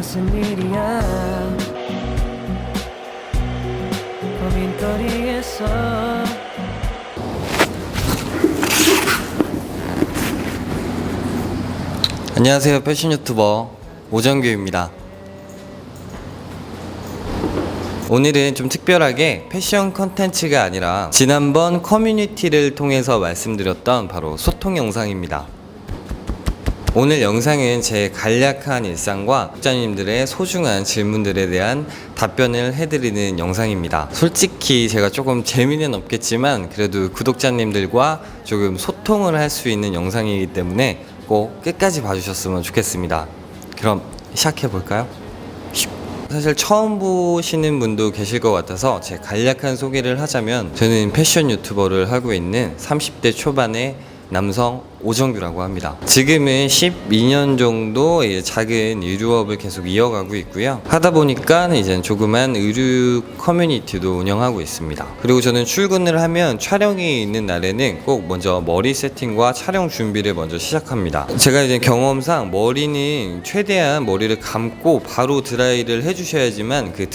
무슨 일이야 고민거리에서 안녕하세요, 패션 유튜버 오정규입니다. 오늘은 좀 특별하게 패션 컨텐츠가 아니라 지난번 커뮤니티를 통해서 말씀드렸던 바로 소통 영상입니다. 오늘 영상은 제 간략한 일상과 구독자님들의 소중한 질문들에 대한 답변을 해드리는 영상입니다. 솔직히 제가 조금 재미는 없겠지만 그래도 구독자님들과 조금 소통을 할 수 있는 영상이기 때문에 꼭 끝까지 봐주셨으면 좋겠습니다. 그럼 시작해볼까요? 사실 처음 보시는 분도 계실 것 같아서 제 간략한 소개를 하자면, 저는 패션 유튜버를 하고 있는 30대 초반의 남성 오정규라고 합니다. 지금은 12년 정도 작은 의류업을 계속 이어가고 있고요. 하다 보니까 이제 조그만 의류 커뮤니티도 운영하고 있습니다. 그리고 저는 출근을 하면 촬영이 있는 날에는 꼭 먼저 머리 세팅과 촬영 준비를 먼저 시작합니다. 제가 이제 경험상 머리는 최대한 머리를 감고 바로 드라이를 해주셔야지만 그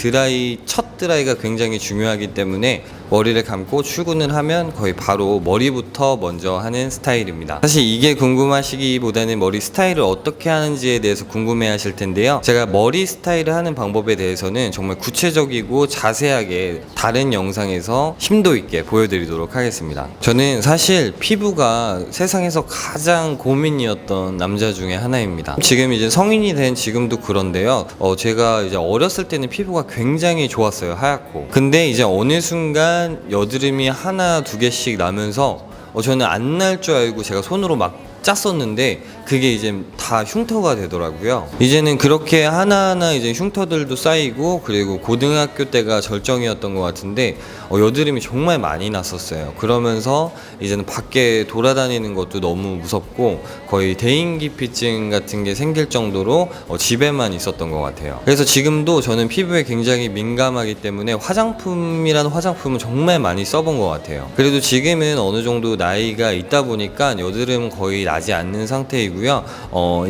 첫 드라이가 굉장히 중요하기 때문에 머리를 감고 출근을 하면 거의 바로 머리부터 먼저 하는 스타일입니다. 사실 이게 궁금하시기보다는 머리 스타일을 어떻게 하는지에 대해서 궁금해 하실 텐데요. 제가 머리 스타일을 하는 방법에 대해서는 정말 구체적이고 자세하게 다른 영상에서 심도 있게 보여드리도록 하겠습니다. 저는 사실 피부가 세상에서 가장 고민이었던 남자 중에 하나입니다. 지금 이제 성인이 된 지금도 그런데요. 제가 이제 어렸을 때는 피부가 굉장히 좋았어요. 하얗고. 근데 이제 어느 순간 여드름이 하나 두 개씩 나면서 저는 안 날 줄 알고 제가 손으로 막 짰었는데 그게 이제 다 흉터가 되더라고요. 이제는 그렇게 하나하나 이제 흉터들도 쌓이고, 그리고 고등학교 때가 절정이었던 것 같은데 여드름이 정말 많이 났었어요. 그러면서 이제는 밖에 돌아다니는 것도 너무 무섭고 거의 대인기피증 같은 게 생길 정도로 집에만 있었던 것 같아요. 그래서 지금도 저는 피부에 굉장히 민감하기 때문에 화장품이라는 화장품은 정말 많이 써본 것 같아요. 그래도 지금은 어느 정도 나이가 있다 보니까 여드름 거의 나지 않는 상태이고요.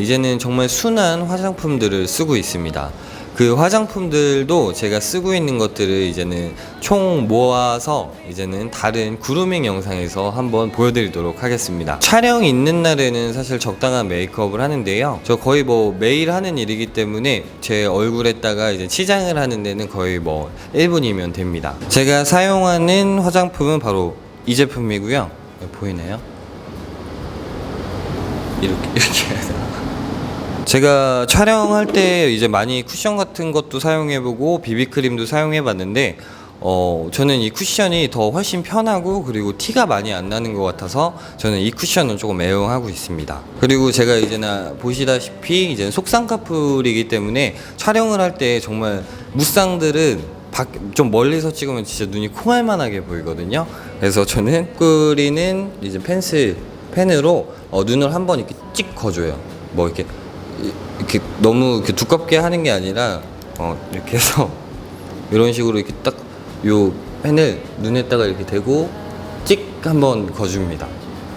이제는 정말 순한 화장품들을 쓰고 있습니다. 그 화장품들도 제가 쓰고 있는 것들을 이제는 총 모아서 이제는 다른 그루밍 영상에서 한번 보여드리도록 하겠습니다. 촬영 있는 날에는 사실 적당한 메이크업을 하는데요. 저 거의 매일 하는 일이기 때문에 제 얼굴에다가 이제 치장을 하는 데는 거의 1분이면 됩니다. 제가 사용하는 화장품은 바로 이 제품이고요. 보이나요? 이렇게 해야 되나? 제가 촬영할 때 이제 많이 쿠션 같은 것도 사용해보고 비비크림도 사용해봤는데 저는 이 쿠션이 더 훨씬 편하고 그리고 티가 많이 안 나는 것 같아서 저는 이 쿠션은 조금 애용하고 있습니다. 그리고 제가 이제는 보시다시피 이제 속쌍꺼풀이기 때문에 촬영을 할 때 정말 무쌍들은 좀 멀리서 찍으면 진짜 눈이 콩알만하게 보이거든요. 그래서 저는 끓이는 이제 펜으로 눈을 한번 이렇게 찍 거줘요. 이렇게 너무 이렇게 두껍게 하는 게 아니라 이렇게 해서 이런 식으로 이렇게 딱 요 펜을 눈에다가 이렇게 대고 찍 한번 거줍니다.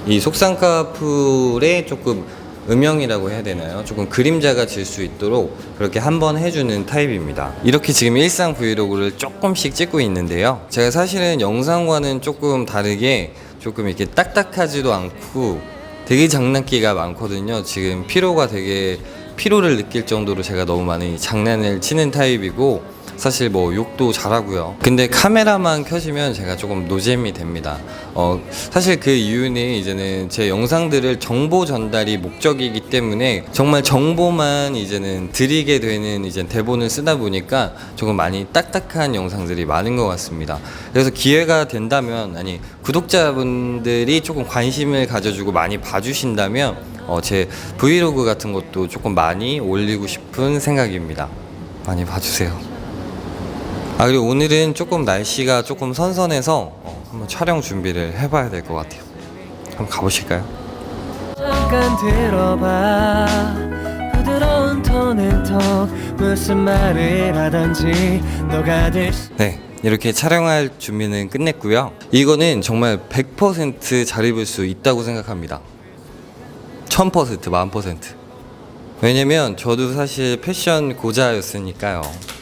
이 속쌍꺼풀에 조금 음영이라고 해야 되나요? 조금 그림자가 질 수 있도록 그렇게 한번 해주는 타입입니다. 이렇게 지금 일상 브이로그를 조금씩 찍고 있는데요. 제가 사실은 영상과는 조금 다르게 조금 이렇게 딱딱하지도 않고 되게 장난기가 많거든요. 지금 피로를 느낄 정도로 제가 너무 많이 장난을 치는 타입이고, 사실 욕도 잘하고요. 근데 카메라만 켜지면 제가 조금 노잼이 됩니다. 사실 그 이유는 이제는 제 영상들을 정보 전달이 목적이기 때문에 정말 정보만 이제는 드리게 되는 이제 대본을 쓰다 보니까 조금 많이 딱딱한 영상들이 많은 것 같습니다. 그래서 기회가 된다면, 구독자분들이 조금 관심을 가져주고 많이 봐주신다면 제 브이로그 같은 것도 조금 많이 올리고 싶은 생각입니다. 많이 봐주세요. 그리고 오늘은 조금 날씨가 조금 선선해서 한번 촬영 준비를 해봐야 될 것 같아요. 한번 가보실까요? 잠깐 들어봐 부드러운 톤의 턱 무슨 말을 하던지 너가 될 수... 네, 이렇게 촬영할 준비는 끝냈고요. 이거는 정말 100% 잘 입을 수 있다고 생각합니다. 1000%, 1000%. 왜냐면 저도 사실 패션 고자였으니까요.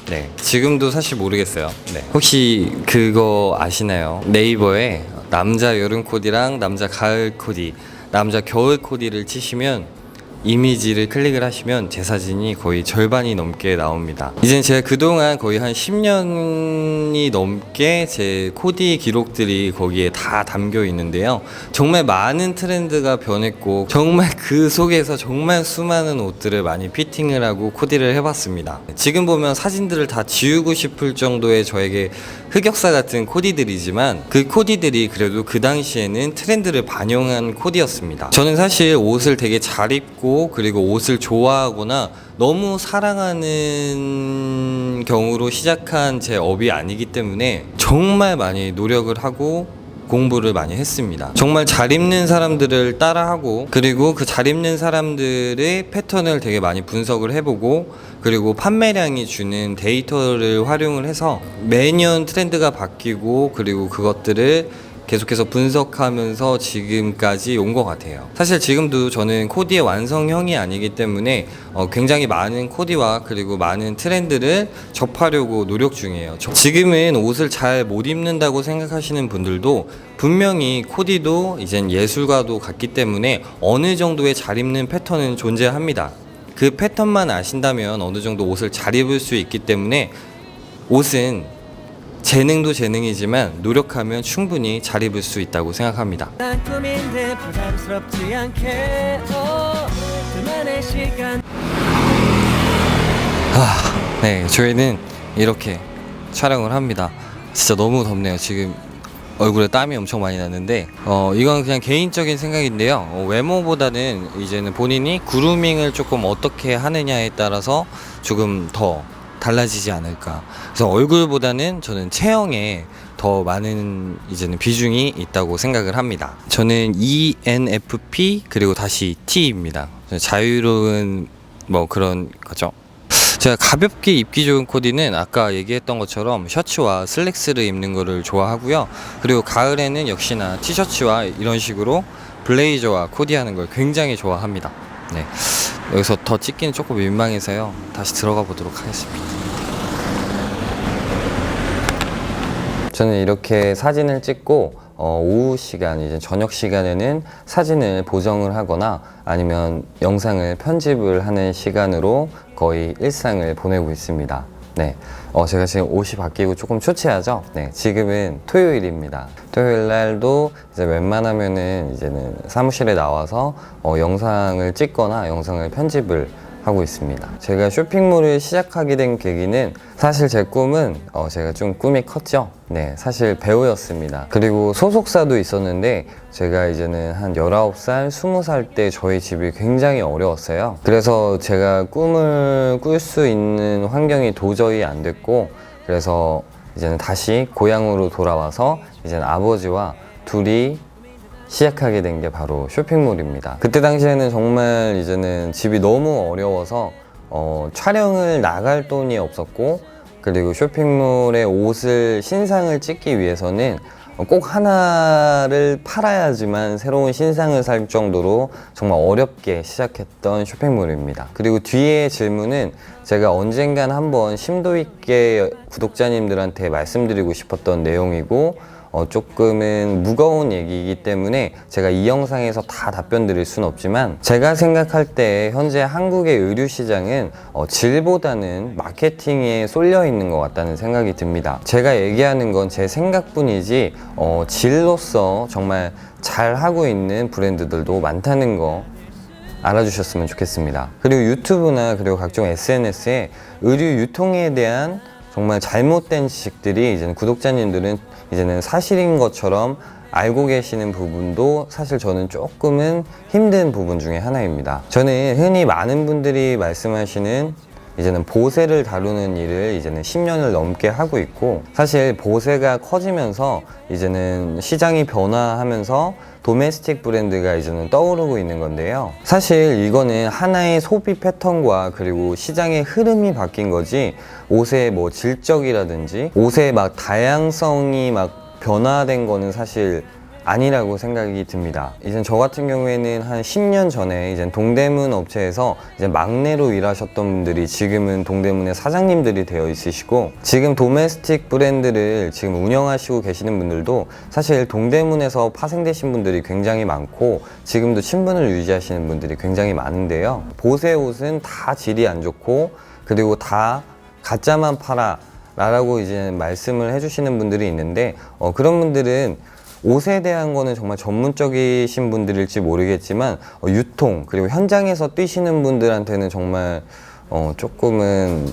네, 지금도 사실 모르겠어요. 네. 혹시 그거 아시나요? 네이버에 남자 여름 코디랑 남자 가을 코디, 남자 겨울 코디를 치시면 이미지를 클릭을 하시면 제 사진이 거의 절반이 넘게 나옵니다. 이젠 제가 그동안 거의 한 10년이 넘게 제 코디 기록들이 거기에 다 담겨 있는데요. 정말 많은 트렌드가 변했고 정말 그 속에서 정말 수많은 옷들을 많이 피팅을 하고 코디를 해봤습니다. 지금 보면 사진들을 다 지우고 싶을 정도의 저에게 흑역사 같은 코디들이지만 그 코디들이 그래도 그 당시에는 트렌드를 반영한 코디였습니다. 저는 사실 옷을 되게 잘 입고 그리고 옷을 좋아하거나 너무 사랑하는 경우로 시작한 제 업이 아니기 때문에 정말 많이 노력을 하고 공부를 많이 했습니다. 정말 잘 입는 사람들을 따라하고 그리고 그 잘 입는 사람들의 패턴을 되게 많이 분석을 해보고 그리고 판매량이 주는 데이터를 활용을 해서 매년 트렌드가 바뀌고 그리고 그것들을 계속해서 분석하면서 지금까지 온 것 같아요. 사실 지금도 저는 코디의 완성형이 아니기 때문에 굉장히 많은 코디와 그리고 많은 트렌드를 접하려고 노력 중이에요. 지금은 옷을 잘 못 입는다고 생각하시는 분들도 분명히 코디도 이젠 예술과도 같기 때문에 어느 정도의 잘 입는 패턴은 존재합니다. 그 패턴만 아신다면 어느 정도 옷을 잘 입을 수 있기 때문에 옷은 재능도 재능이지만 노력하면 충분히 잘 입을 수 있다고 생각합니다. 난 꿈인데 부담스럽지 않게 그만의 시간 네, 저희는 이렇게 촬영을 합니다. 진짜 너무 덥네요. 지금 얼굴에 땀이 엄청 많이 났는데 이건 그냥 개인적인 생각인데요. 외모보다는 이제는 본인이 그루밍을 조금 어떻게 하느냐에 따라서 조금 더 달라지지 않을까. 그래서 얼굴보다는 저는 체형에 더 많은 이제는 비중이 있다고 생각을 합니다. 저는 ENFP 그리고 다시 T입니다. 자유로운 뭐 그런 거죠. 제가 가볍게 입기 좋은 코디는 아까 얘기했던 것처럼 셔츠와 슬랙스를 입는 거를 좋아하고요. 그리고 가을에는 역시나 티셔츠와 이런 식으로 블레이저와 코디하는 걸 굉장히 좋아합니다. 네. 여기서 더 찍기는 조금 민망해서요. 다시 들어가 보도록 하겠습니다. 저는 이렇게 사진을 찍고 오후 시간, 이제 저녁 시간에는 사진을 보정을 하거나 아니면 영상을 편집을 하는 시간으로 거의 일상을 보내고 있습니다. 네. 제가 지금 옷이 바뀌고 조금 초췌하죠? 네. 지금은 토요일입니다. 토요일 날도 이제 웬만하면은 이제는 사무실에 나와서 영상을 찍거나 영상을 편집을 하고 있습니다. 제가 쇼핑몰을 시작하게 된 계기는 사실 제 꿈은 제가 좀 꿈이 컸죠. 네, 사실 배우였습니다. 그리고 소속사도 있었는데 제가 이제는 한 19살, 20살 때 저희 집이 굉장히 어려웠어요. 그래서 제가 꿈을 꿀 수 있는 환경이 도저히 안 됐고 그래서 이제는 다시 고향으로 돌아와서 이제는 아버지와 둘이 시작하게 된 게 바로 쇼핑몰입니다. 그때 당시에는 정말 이제는 집이 너무 어려워서 촬영을 나갈 돈이 없었고 그리고 쇼핑몰에 옷을 신상을 찍기 위해서는 꼭 하나를 팔아야지만 새로운 신상을 살 정도로 정말 어렵게 시작했던 쇼핑몰입니다. 그리고 뒤에 질문은 제가 언젠간 한번 심도 있게 구독자님들한테 말씀드리고 싶었던 내용이고 조금은 무거운 얘기이기 때문에 제가 이 영상에서 다 답변 드릴 수는 없지만 제가 생각할 때 현재 한국의 의류 시장은 질보다는 마케팅에 쏠려 있는 것 같다는 생각이 듭니다. 제가 얘기하는 건 제 생각뿐이지 질로서 정말 잘 하고 있는 브랜드들도 많다는 거 알아주셨으면 좋겠습니다. 그리고 유튜브나 그리고 각종 SNS에 의류 유통에 대한 정말 잘못된 지식들이 이제는 구독자님들은 이제는 사실인 것처럼 알고 계시는 부분도 사실 저는 조금은 힘든 부분 중에 하나입니다. 저는 흔히 많은 분들이 말씀하시는 이제는 보세를 다루는 일을 이제는 10년을 넘게 하고 있고 사실 보세가 커지면서 이제는 시장이 변화하면서 도메스틱 브랜드가 이제는 떠오르고 있는 건데요. 사실 이거는 하나의 소비 패턴과 그리고 시장의 흐름이 바뀐 거지 옷의 뭐 질적이라든지 옷의 막 다양성이 막 변화된 거는 사실 아니라고 생각이 듭니다. 이제 저 같은 경우에는 한 10년 전에 이제 동대문 업체에서 이제 막내로 일하셨던 분들이 지금은 동대문의 사장님들이 되어 있으시고, 지금 도메스틱 브랜드를 지금 운영하시고 계시는 분들도 사실 동대문에서 파생되신 분들이 굉장히 많고 지금도 친분을 유지하시는 분들이 굉장히 많은데요. 보세 옷은 다 질이 안 좋고 그리고 다 가짜만 팔아 라고 이제 말씀을 해주시는 분들이 있는데, 그런 분들은 옷에 대한 거는 정말 전문적이신 분들일지 모르겠지만 유통 그리고 현장에서 뛰시는 분들한테는 정말 조금은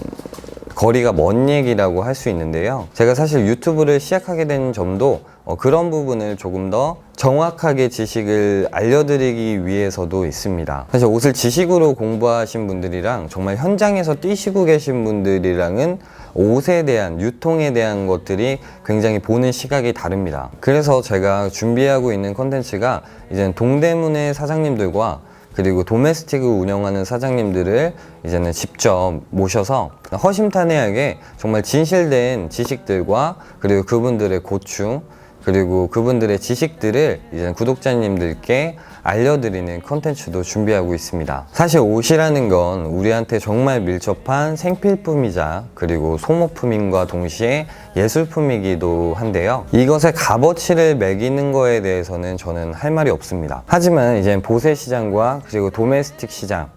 거리가 먼 얘기라고 할 수 있는데요. 제가 사실 유튜브를 시작하게 된 점도 그런 부분을 조금 더 정확하게 지식을 알려드리기 위해서도 있습니다. 사실 옷을 지식으로 공부하신 분들이랑 정말 현장에서 뛰시고 계신 분들이랑은 옷에 대한, 유통에 대한 것들이 굉장히 보는 시각이 다릅니다. 그래서 제가 준비하고 있는 컨텐츠가 이제 동대문의 사장님들과 그리고 도메스틱을 운영하는 사장님들을 이제는 직접 모셔서 허심탄회하게 정말 진실된 지식들과 그리고 그분들의 고충 그리고 그분들의 지식들을 이제 구독자님들께 알려드리는 컨텐츠도 준비하고 있습니다. 사실 옷이라는 건 우리한테 정말 밀접한 생필품이자 그리고 소모품인과 동시에 예술품이기도 한데요. 이것의 값어치를 매기는 거에 대해서는 저는 할 말이 없습니다. 하지만 이제 보세 시장과 그리고 도메스틱 시장,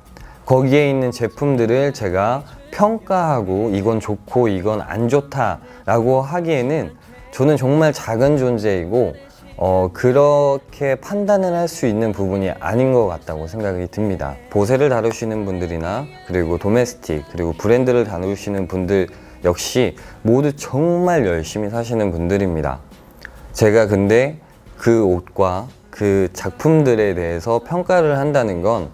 거기에 있는 제품들을 제가 평가하고 이건 좋고 이건 안 좋다라고 하기에는 저는 정말 작은 존재이고 그렇게 판단을 할 수 있는 부분이 아닌 것 같다고 생각이 듭니다. 보세를 다루시는 분들이나 그리고 도메스틱 그리고 브랜드를 다루시는 분들 역시 모두 정말 열심히 사시는 분들입니다. 제가 근데 그 옷과 그 작품들에 대해서 평가를 한다는 건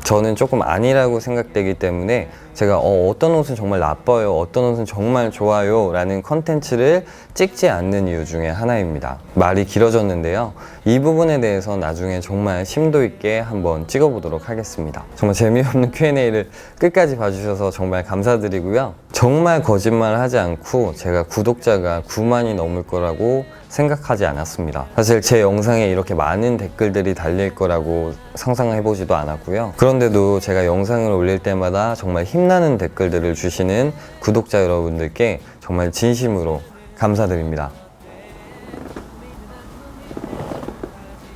저는 조금 아니라고 생각되기 때문에 제가 어떤 옷은 정말 나빠요, 어떤 옷은 정말 좋아요 라는 컨텐츠를 찍지 않는 이유 중에 하나입니다. 말이 길어졌는데요. 이 부분에 대해서 나중에 정말 심도 있게 한번 찍어보도록 하겠습니다. 정말 재미없는 Q&A를 끝까지 봐주셔서 정말 감사드리고요. 정말 거짓말 하지 않고 제가 구독자가 9만이 넘을 거라고 생각하지 않았습니다. 사실 제 영상에 이렇게 많은 댓글들이 달릴 거라고 상상해보지도 않았고요. 그런데도 제가 영상을 올릴 때마다 정말 힘나는 댓글들을 주시는 구독자 여러분들께 정말 진심으로 감사드립니다.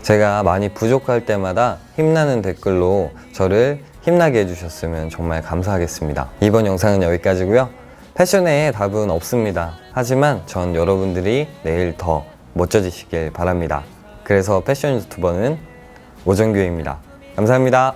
제가 많이 부족할 때마다 힘나는 댓글로 저를 힘나게 해주셨으면 정말 감사하겠습니다. 이번 영상은 여기까지고요. 패션에 답은 없습니다. 하지만 전 여러분들이 내일 더 멋져지시길 바랍니다. 그래서 패션 유튜버는 오정규입니다. 감사합니다.